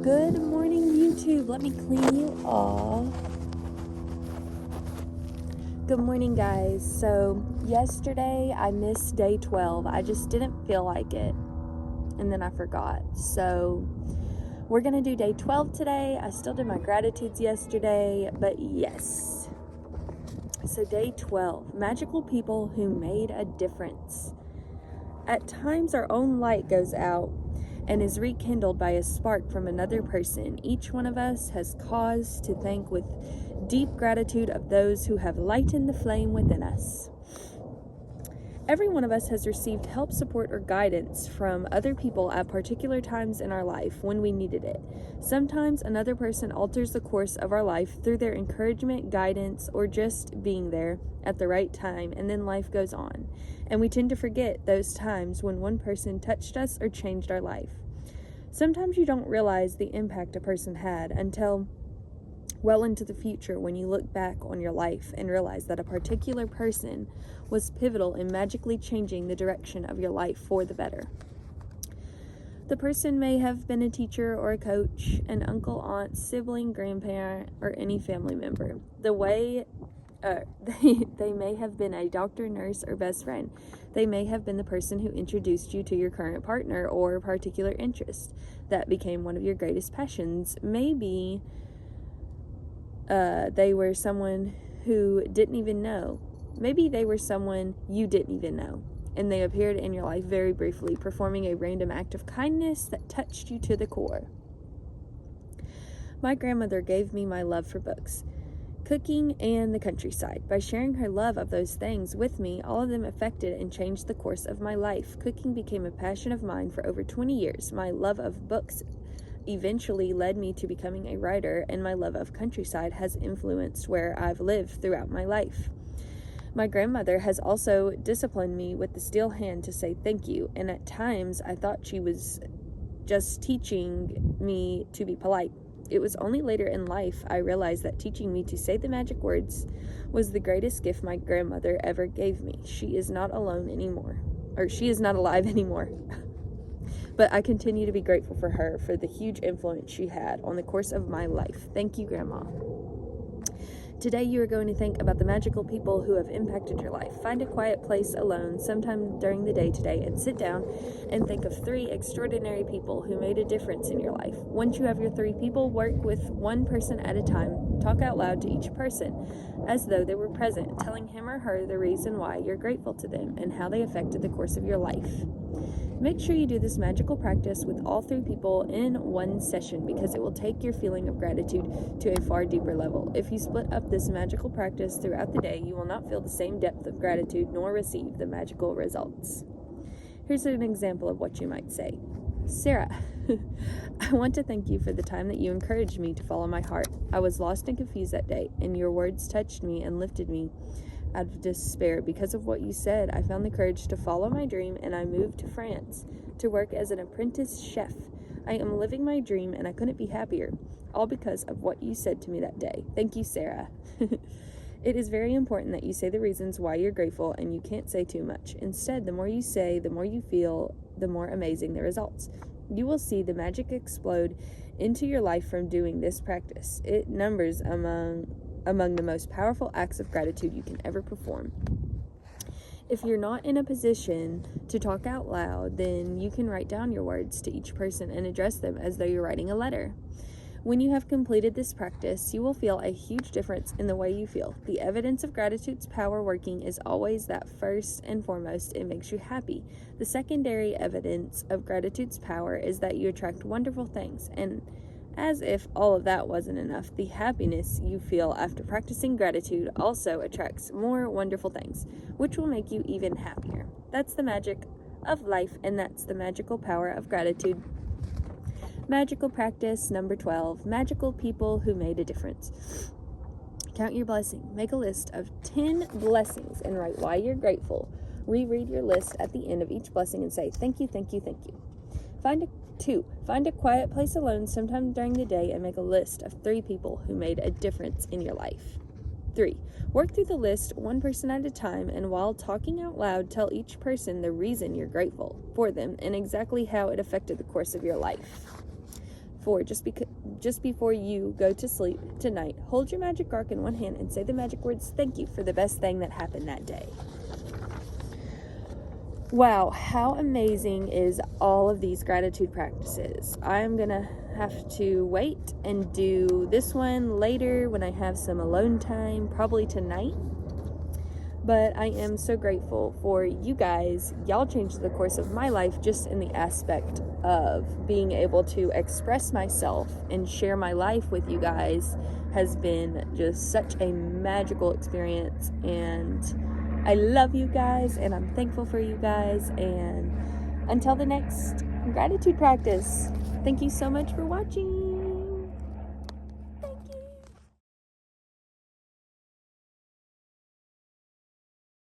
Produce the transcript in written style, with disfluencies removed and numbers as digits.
Good morning, YouTube. Let me clean you off. Good morning, guys. So, yesterday I missed day 12. I just didn't feel like it. And then I forgot. So, we're going to do day 12 today. I still did my gratitudes yesterday, but yes. So, day 12, magical people who made a difference. At times, our own light goes out and is rekindled by a spark from another person. Each one of us has cause to thank with deep gratitude of those who have lightened the flame within us. Every one of us has received help, support, or guidance from other people at particular times in our life when we needed it. Sometimes another person alters the course of our life through their encouragement, guidance, or just being there at the right time, and then life goes on. And we tend to forget those times when one person touched us or changed our life. Sometimes you don't realize the impact a person had until well into the future when you look back on your life and realize that a particular person was pivotal in magically changing the direction of your life for the better. The person may have been a teacher or a coach, an uncle, aunt, sibling, grandparent, or any family member. They may have been a doctor, nurse, or best friend. They may have been the person who introduced you to your current partner or particular interest that became one of your greatest passions. Maybe they were someone who didn't even know. Maybe they were someone you didn't even know, and they appeared in your life very briefly, performing a random act of kindness that touched you to the core. My grandmother gave me my love for books, cooking, and the countryside. By sharing her love of those things with me, all of them affected and changed the course of my life. Cooking became a passion of mine for over 20 years. My love of books eventually led me to becoming a writer, and my love of countryside has influenced where I've lived throughout my life. My grandmother has also disciplined me with the steel hand to say thank you, and at times I thought she was just teaching me to be polite. It was only later in life I realized that teaching me to say the magic words was the greatest gift my grandmother ever gave me. She is not alive anymore. But I continue to be grateful for her for the huge influence she had on the course of my life. Thank you, Grandma. Today you are going to think about the magical people who have impacted your life. Find a quiet place alone sometime during the day today and sit down and think of 3 extraordinary people who made a difference in your life. Once you have your 3 people, work with one person at a time. Talk out loud to each person as though they were present, telling him or her the reason why you're grateful to them and how they affected the course of your life. Make sure you do this magical practice with all 3 people in one session because it will take your feeling of gratitude to a far deeper level. If you split up this magical practice throughout the day, you will not feel the same depth of gratitude nor receive the magical results. Here's an example of what you might say. Sarah, I want to thank you for the time that you encouraged me to follow my heart. I was lost and confused that day, and your words touched me and lifted me out of despair. Because of what you said, I found the courage to follow my dream, and I moved to France to work as an apprentice chef. I am living my dream, and I couldn't be happier, all because of what you said to me that day. Thank you, Sarah. It is very important that you say the reasons why you're grateful, and you can't say too much. Instead, the more you say, the more you feel, the more amazing the results. You will see the magic explode into your life from doing this practice. It numbers among the most powerful acts of gratitude you can ever perform. If you're not in a position to talk out loud, then you can write down your words to each person and address them as though you're writing a letter. When you have completed this practice, you will feel a huge difference in the way you feel. The evidence of gratitude's power working is always that first and foremost, it makes you happy. The secondary evidence of gratitude's power is that you attract wonderful things, and as if all of that wasn't enough, the happiness you feel after practicing gratitude also attracts more wonderful things, which will make you even happier. That's the magic of life, and that's the magical power of gratitude. Magical practice number 12, magical people who made a difference. Count your blessing. Make a list of 10 blessings and write why you're grateful. Reread your list at the end of each blessing and say, thank you, thank you, thank you. Find a quiet place alone sometime during the day and make a list of 3 people who made a difference in your life. 3. Work through the list one person at a time, and while talking out loud, tell each person the reason you're grateful for them and exactly how it affected the course of your life. 4. Just before you go to sleep tonight, hold your magic arc in one hand and say the magic words, thank you, for the best thing that happened that day. Wow, how amazing is all of these gratitude practices. I'm gonna have to wait and do this one later when I have some alone time, probably tonight. But I am so grateful for you guys. Y'all changed the course of my life just in the aspect of being able to express myself and share my life with you guys has been just such a magical experience, and I love you guys and I'm thankful for you guys, and until the next gratitude practice, thank you so much for watching.